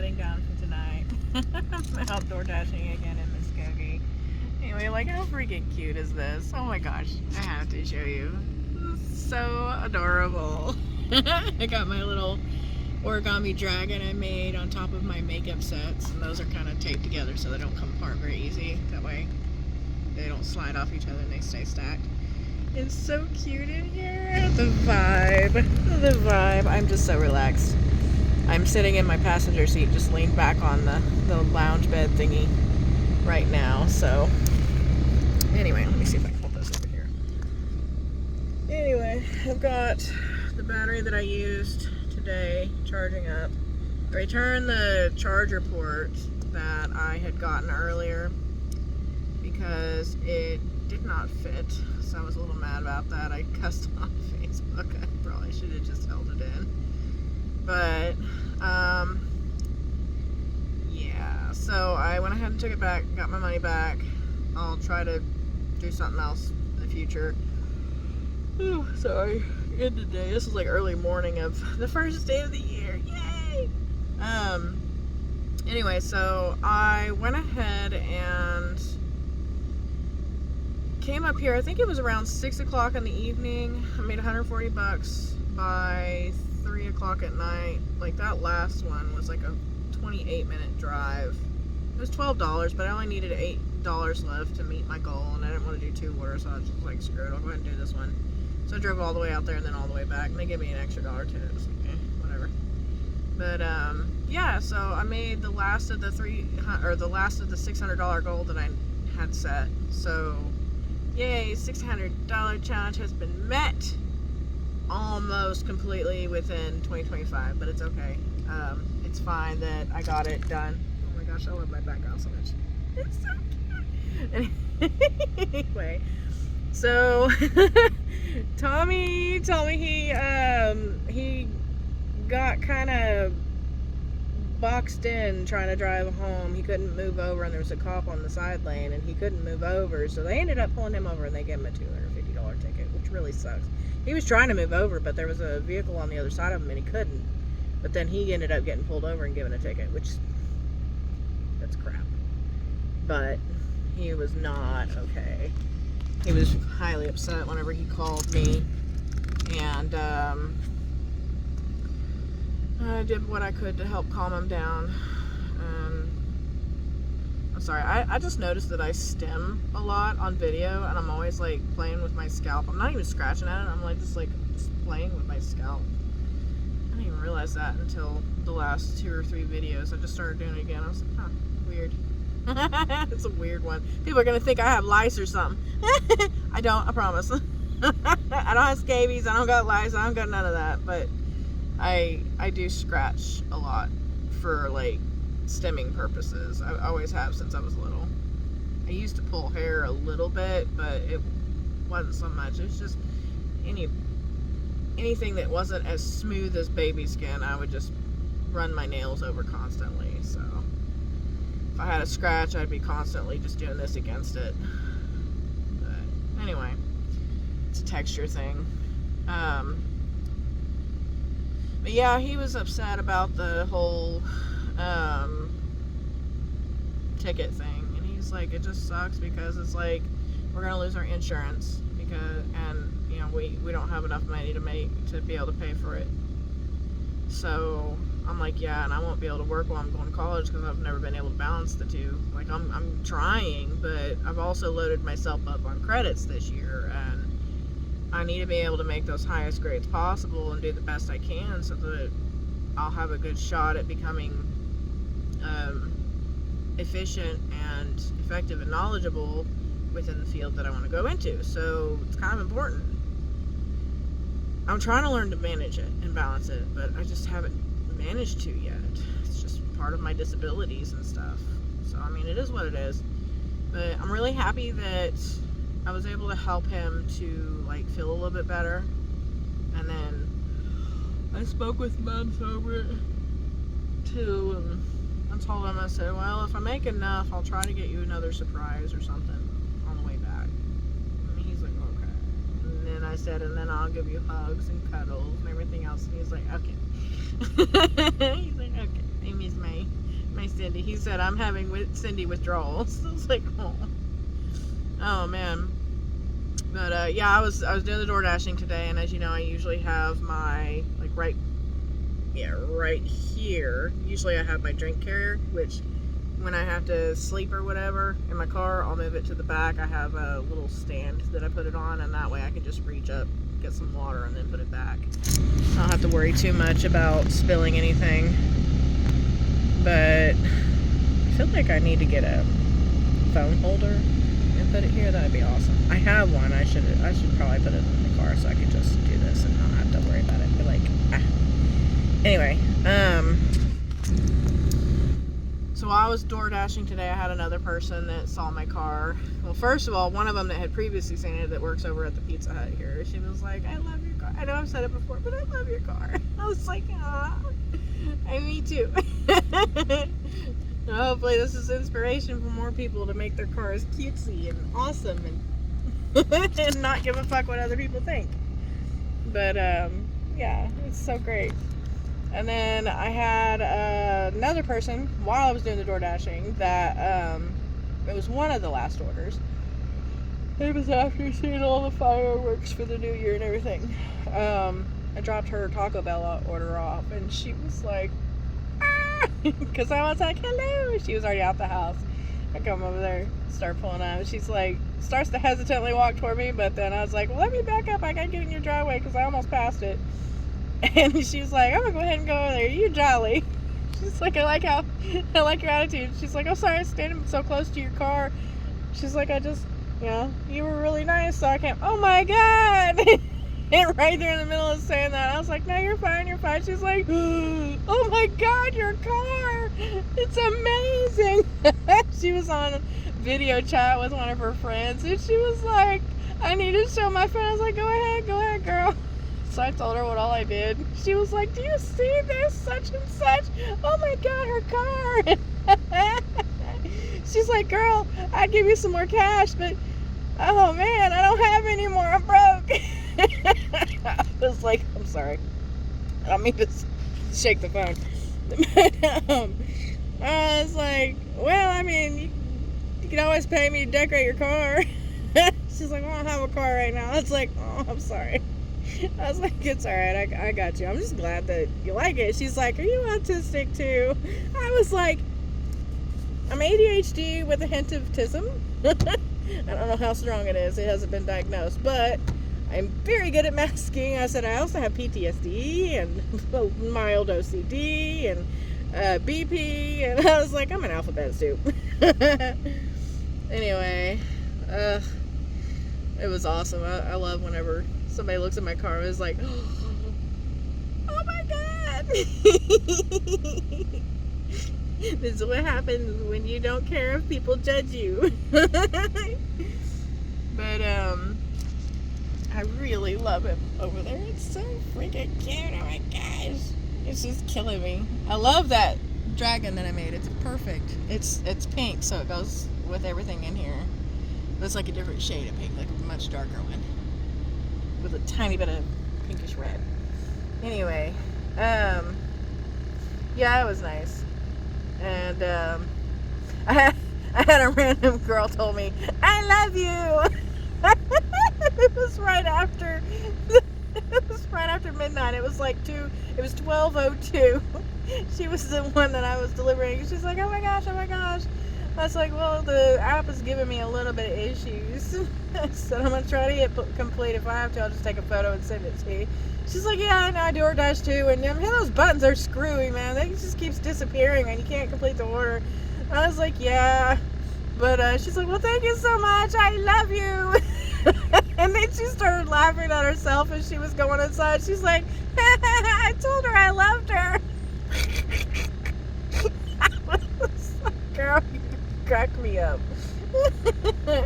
shutting down for tonight. I'm out Doordashing again in Muskogee. Anyway, like, how freaking cute is this? Oh my gosh, I have to show you. So adorable. I got my little origami dragon I made on top of my makeup sets, and those are kind of taped together so they don't come apart very easy. That way they don't slide off each other and they stay stacked. It's so cute in here. The vibe. I'm just so relaxed. I'm sitting in my passenger seat, just leaned back on the lounge bed thingy right now. So anyway, let me see if I can hold this over here. Anyway, I've got the battery that I used today charging up. I returned the charger port that I had gotten earlier because it did not fit, so I was a little mad about that. I cussed on Facebook. I probably should have just held it in, but yeah, so I went ahead and took it back, got my money back. I'll try to do something else in the future. Oh, sorry, end of the day. This is like early morning of the first day of the year. Yay! Anyway, so I went ahead and came up here. I think it was around 6 o'clock in the evening. I made $140 by 3 o'clock at night. Like, that last one was like a 28-minute drive. It was $12, but I only needed $8 left to meet my goal, and I didn't want to do 2 orders, so I was just like, screw it, I'll go ahead and do this one. So I drove all the way out there and then all the way back, and they gave me an extra $1 too. It was like, whatever. But yeah, so I made the last of the $600 goal that I had set. So yay, $600 challenge has been met almost completely within 2025, but it's okay. It's fine that I got it done. Oh my gosh, I love my background so much. It's so cute. Anyway, so Tommy told me he got kind of boxed in trying to drive home. He couldn't move over, and there was a cop on the side lane, and he couldn't move over, so they ended up pulling him over, and they gave him a $250 ticket, which really sucks. He was trying to move over, but there was a vehicle on the other side of him, and he couldn't. But then he ended up getting pulled over and given a ticket, which, that's crap. But he was not okay. He was highly upset whenever he called me, and I did what I could to help calm him down. I'm sorry, I just noticed that I stim a lot on video, and I'm always like playing with my scalp. I'm not even scratching at it, I'm like just playing with my scalp. I didn't even realize that until the last 2 or 3 videos. I just started doing it again. I was like, huh, weird. It's a weird one. People are gonna think I have lice or something. I don't, I promise. I don't have scabies, I don't got lice, I don't got none of that, but I do scratch a lot for like stimming purposes. I always have since I was little. I used to pull hair a little bit, but it wasn't so much. It's just anything that wasn't as smooth as baby skin, I would just run my nails over constantly. So if I had a scratch, I'd be constantly just doing this against it. But anyway, it's a texture thing. But yeah, he was upset about the whole ticket thing, and he's like, it just sucks because it's like we're gonna lose our insurance and you know we don't have enough money to be able to pay for it. So I'm like, yeah, and I won't be able to work while I'm going to college because I've never been able to balance the two. Like I'm trying, but I've also loaded myself up on credits this year, and I need to be able to make those highest grades possible and do the best I can so that I'll have a good shot at becoming efficient and effective and knowledgeable within the field that I want to go into. So it's kind of important. I'm trying to learn to manage it and balance it, but I just haven't managed to yet. It's just part of my disabilities and stuff. So I mean, it is what it is. But I'm really happy that I was able to help him to like feel a little bit better, and then I spoke with Mums over it too, and I told him, I said, well, if I make enough, I'll try to get you another surprise or something on the way back. And he's like, okay. And then I said, and then I'll give you hugs and cuddles and everything else. And he's like, okay. He's like, okay. He misses me. Cindy. He said, I'm having Cindy withdrawals. I was like, oh man. But yeah, I was doing the door dashing today, and as you know, I usually have my, like, right here. Usually I have my drink carrier, which when I have to sleep or whatever in my car, I'll move it to the back. I have a little stand that I put it on, and that way I can just reach up, get some water, and then put it back. I don't have to worry too much about spilling anything. But I feel like I need to get a phone holder and put it here. That'd be awesome. I have one. I should probably put it in the car so I could just do this and not have to worry about it. But like, anyway, so while I was door dashing today, I had another person that saw my car. Well, first of all, one of them that had previously seen it, that works over at the Pizza Hut here, she was like, I love your car. I know I've said it before, but I love your car. I was like, ah, me too. Hopefully this is inspiration for more people to make their cars cutesy and awesome and not give a fuck what other people think. But yeah, it's so great. And then I had another person while I was doing the door dashing that it was one of the last orders. It was after seeing all the fireworks for the new year and everything. I dropped her Taco Bell order off, and she was like, ah! Because I was like, hello. She was already out the house. I come over there, start pulling up. She's like, starts to hesitantly walk toward me, but then I was like, well, let me back up. I gotta get in your driveway because I almost passed it. And she's like, I'm gonna go ahead and go over there. You jolly. She's like, I like your attitude. She's like, I'm sorry, I'm standing so close to your car. She's like, you were really nice, so I can't. Oh my God. And right there in the middle of saying that, I was like, no, you're fine, you're fine. She's like, oh my God, your car. It's amazing. She was on video chat with one of her friends, and she was like, I need to show my friend. I was like, go ahead, girl. So I told her what all I did. She was like, do you see this? Such and such. Oh my God, her car. She's like, girl, I'd give you some more cash, but oh man, I don't have any more. I'm broke. I was like, I'm sorry. I don't mean to shake the phone. But I was like, well, I mean, you can always pay me to decorate your car. She's like, well, I don't have a car right now. I was like, oh, I'm sorry. I was like, it's alright, I got you. I'm just glad that you like it. She's like, are you autistic too? I was like, I'm ADHD with a hint of autism. I don't know how strong it is. It hasn't been diagnosed, but I'm very good at masking. I said I also have PTSD and mild OCD and BP, and I was like, I'm an alphabet soup. Anyway, it was awesome. I love whenever somebody looks at my car and is like, oh my God. This is what happens when you don't care if people judge you. But I really love it over there. It's so freaking cute. Oh my gosh, it's just killing me. I love that dragon that I made. It's perfect. It's pink, so it goes with everything in here. But it's like a different shade of pink, like a much darker one with a tiny bit of pinkish red. Anyway, yeah, it was nice. And I had a random girl told me, I love you. It was right after midnight. It was like 12:02. She was the one that I was delivering. She's like, oh my gosh. I was like, well, the app is giving me a little bit of issues. I said, I'm going to try to hit complete. If I have to, I'll just take a photo and send it to you. She's like, yeah, I know, I Doordash too. And those buttons are screwy, man. They just keeps disappearing and you can't complete the order. I was like, yeah. But she's like, well, thank you so much. I love you. And then she started laughing at herself as she was going inside. She's like, I told her I loved her. I was like, girl, you cracked me up. No,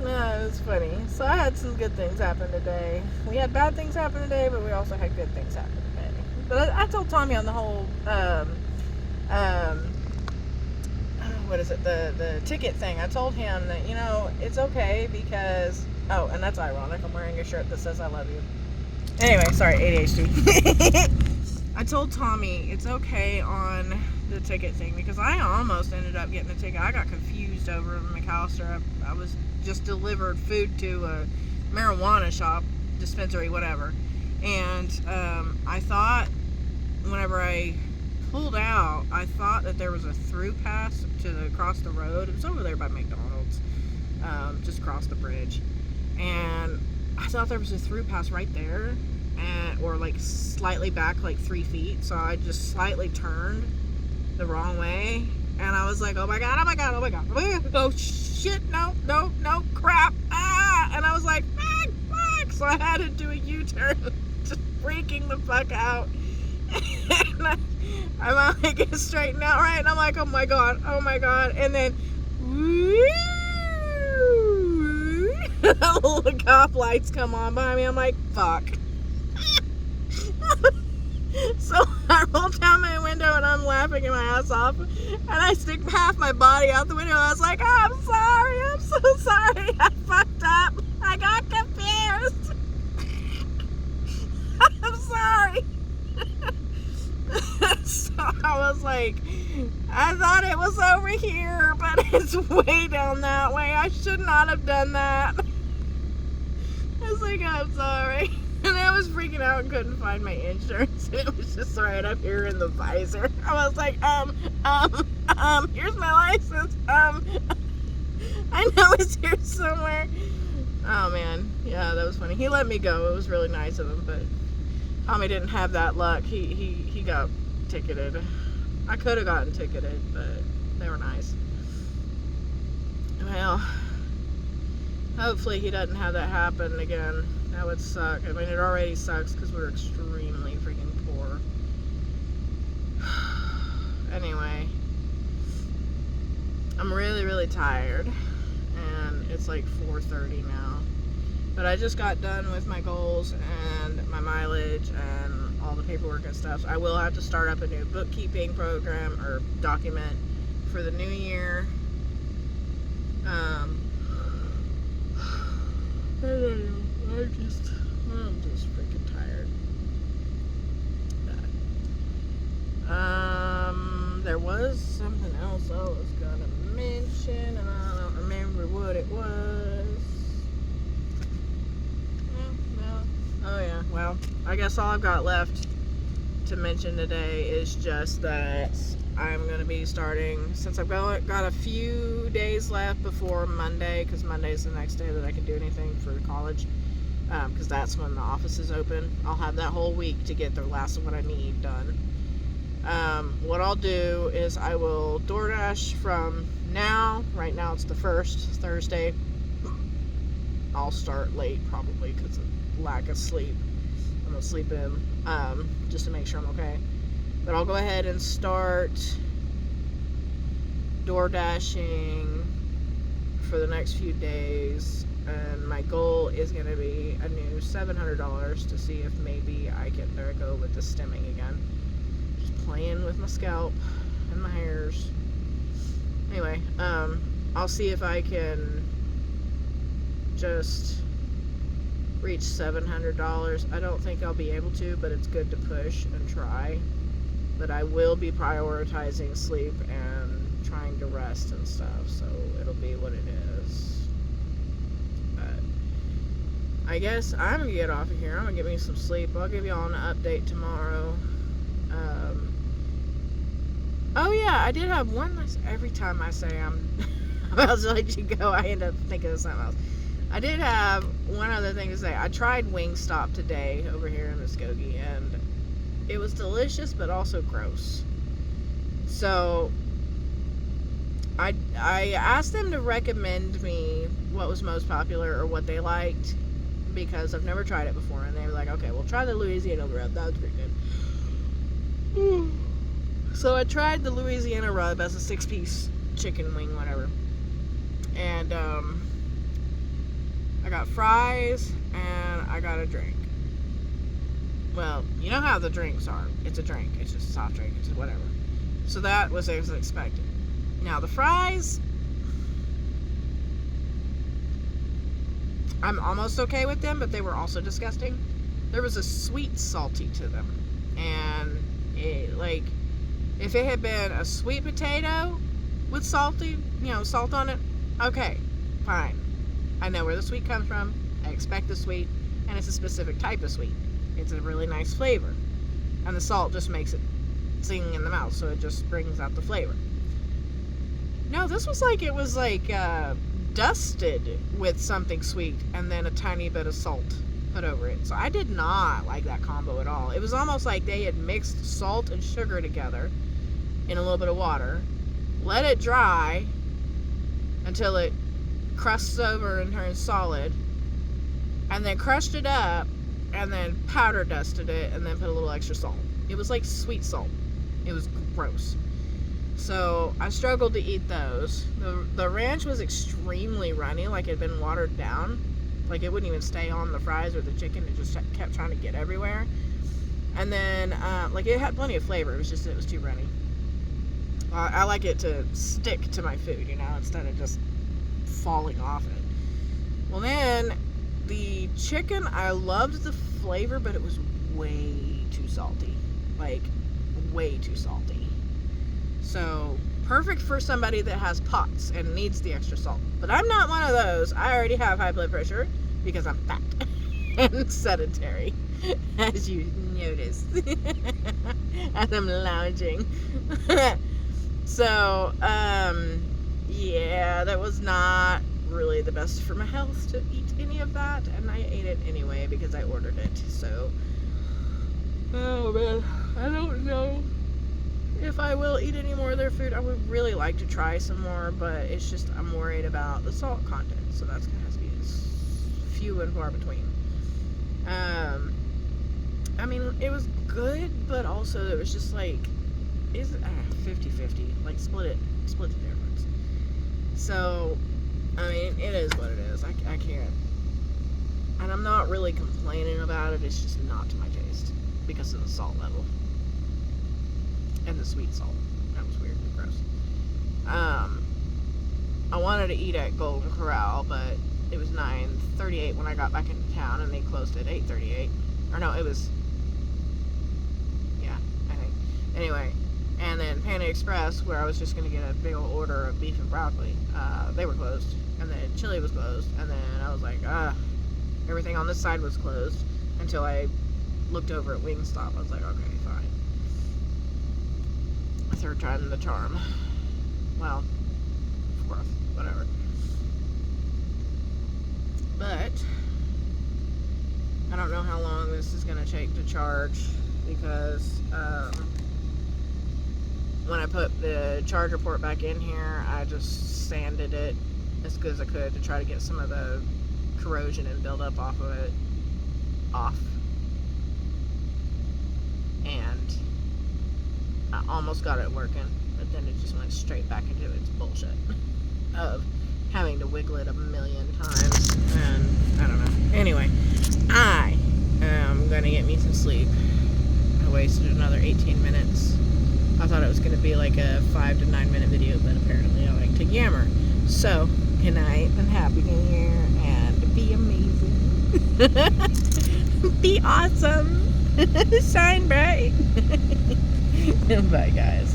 it was funny. So I had some good things happen today. We had bad things happen today, but we also had good things happen today. But I told Tommy on the whole, what is it, the ticket thing. I told him that, it's okay because, oh, and that's ironic. I'm wearing a shirt that says I love you. Anyway, sorry, ADHD. I told Tommy it's okay on the ticket thing, because I almost ended up getting a ticket. I got confused over in McAllister. I was just delivered food to a marijuana shop, dispensary, whatever. And I thought, whenever I pulled out, I thought that there was a through pass across the road. It was over there by McDonald's, just across the bridge. And I thought there was a through pass right there, or like slightly back, like 3 feet. So I just slightly turned the wrong way, and I was like, oh my god, oh my god, oh my god, oh shit, no, crap, and I was like, fuck, so I had to do a U-turn, just freaking the fuck out, and I'm like, get straightened out, right, and I'm like, oh my god, and then, the cop lights come on behind me. I'm like, fuck. So I roll down my window and I'm laughing my ass off, and I stick half my body out the window. I was like, oh, I'm so sorry, I fucked up, I got confused. I'm sorry. So I was like, I thought it was over here, but it's way down that way. I should not have done that. I was like, I'm sorry. And I was freaking out and couldn't find my insurance. And it was just right up here in the visor. I was like, here's my license. I know it's here somewhere. Oh man, yeah, that was funny. He let me go. It was really nice of him, but Tommy didn't have that luck. He got ticketed. I could have gotten ticketed, but they were nice. Well, hopefully he doesn't have that happen again. That would suck. I mean, it already sucks because we're extremely freaking poor. Anyway, I'm really, really tired, and it's like 4:30 now. But I just got done with my goals and my mileage and all the paperwork and stuff. So I will have to start up a new bookkeeping program or document for the new year. I don't know. I'm just freaking tired. There was something else I was gonna mention, and I don't remember what it was. Oh yeah, well, I guess all I've got left to mention today is just that I'm going to be starting, since I've got a few days left before Monday, because Monday is the next day that I can do anything for college, because that's when the office is open. I'll have that whole week to get the last of what I need done. What I'll do is I will Doordash from now. Right now it's the 1st, Thursday. I'll start late probably because of lack of sleep. I'm going to sleep in just to make sure I'm okay. But I'll go ahead and start Doordashing for the next few days. And my goal is going to be a new $700 to see if maybe I can go with the stemming again. Just playing with my scalp and my hairs. Anyway, I'll see if I can just reach $700. I don't think I'll be able to, but it's good to push and try. But I will be prioritizing sleep and trying to rest and stuff, so it'll be what it is. But I guess I'm gonna get off of here. I'm gonna get me some sleep. I'll give y'all an update tomorrow. Oh yeah, I did have one. Every time I say I'm about to let you go, I end up thinking of something else. I did have one other thing to say. I tried Wingstop today over here in Muskogee, and it was delicious, but also gross. So I asked them to recommend me what was most popular or what they liked, because I've never tried it before, and they were like, okay, we'll try the Louisiana rub. That was pretty good. So I tried the Louisiana rub as a 6-piece chicken wing, whatever. And I got fries and I got a drink. Well, you know how the drinks are. It's a drink. It's just a soft drink. It's just whatever. So that was as expected. Now the fries, I'm almost okay with them, but they were also disgusting. There was a sweet salty to them. And it, like, If it had been a sweet potato with salty, salt on it, okay, fine. I know where the sweet comes from. I expect the sweet, and it's a specific type of sweet. It's a really nice flavor, and the salt just makes it sing in the mouth, so it just brings out the flavor. No, this was like, it was like dusted with something sweet and then a tiny bit of salt put over it. So I did not like that combo at all. It was almost like they had mixed salt and sugar together in a little bit of water, let it dry until it crusts over and turns solid, and then crushed it up and then powder dusted it and then put a little extra salt. It was like sweet salt. It was gross. So I struggled to eat those. The ranch was extremely runny, like it had been watered down. Like it wouldn't even stay on the fries or the chicken. It just kept trying to get everywhere. And then, like it had plenty of flavor. It was too runny. I like it to stick to my food, instead of just falling off it. Well, then the chicken, I loved the flavor, but it was way too salty. Like, way too salty. So, perfect for somebody that has POTS and needs the extra salt. But I'm not one of those. I already have high blood pressure because I'm fat and sedentary, as you notice, as I'm lounging. So, yeah, that was not really the best for my health to eat any of that, and I ate it anyway because I ordered it. So, oh man, I don't know if I will eat any more of their food. I would really like to try some more, but it's just, I'm worried about the salt content, so that's going to have to be few and far between. I mean, it was good, but also it was just like, 50-50, like split the difference. So, I mean, it is what it is. I can't, and I'm not really complaining about it. It's just not to my taste because of the salt level and the sweet salt. That was weird and gross. I wanted to eat at Golden Corral, but it was 9:38 when I got back into town, and they closed at 8:38. Or no, it was, yeah, I think. Anyway, and then Panda Express, where I was just going to get a big old order of beef and broccoli, they were closed. And then Chili was closed. And then I was like, everything on this side was closed until I looked over at Wingstop. I was like, okay, fine. Third time the charm. Well, fourth, whatever. But I don't know how long this is going to take to charge, because when I put the charger port back in here, I just sanded it as good as I could to try to get some of the corrosion and buildup off of it off. And I almost got it working, but then it just went straight back into its bullshit of having to wiggle it a million times, and I don't know. Anyway, I am gonna get me some sleep. I wasted another 18 minutes. I thought it was gonna be like a 5 to 9 minute video, but apparently I like to yammer. So, good night, and happy new year, and be amazing. Be awesome. Shine bright. Bye, guys.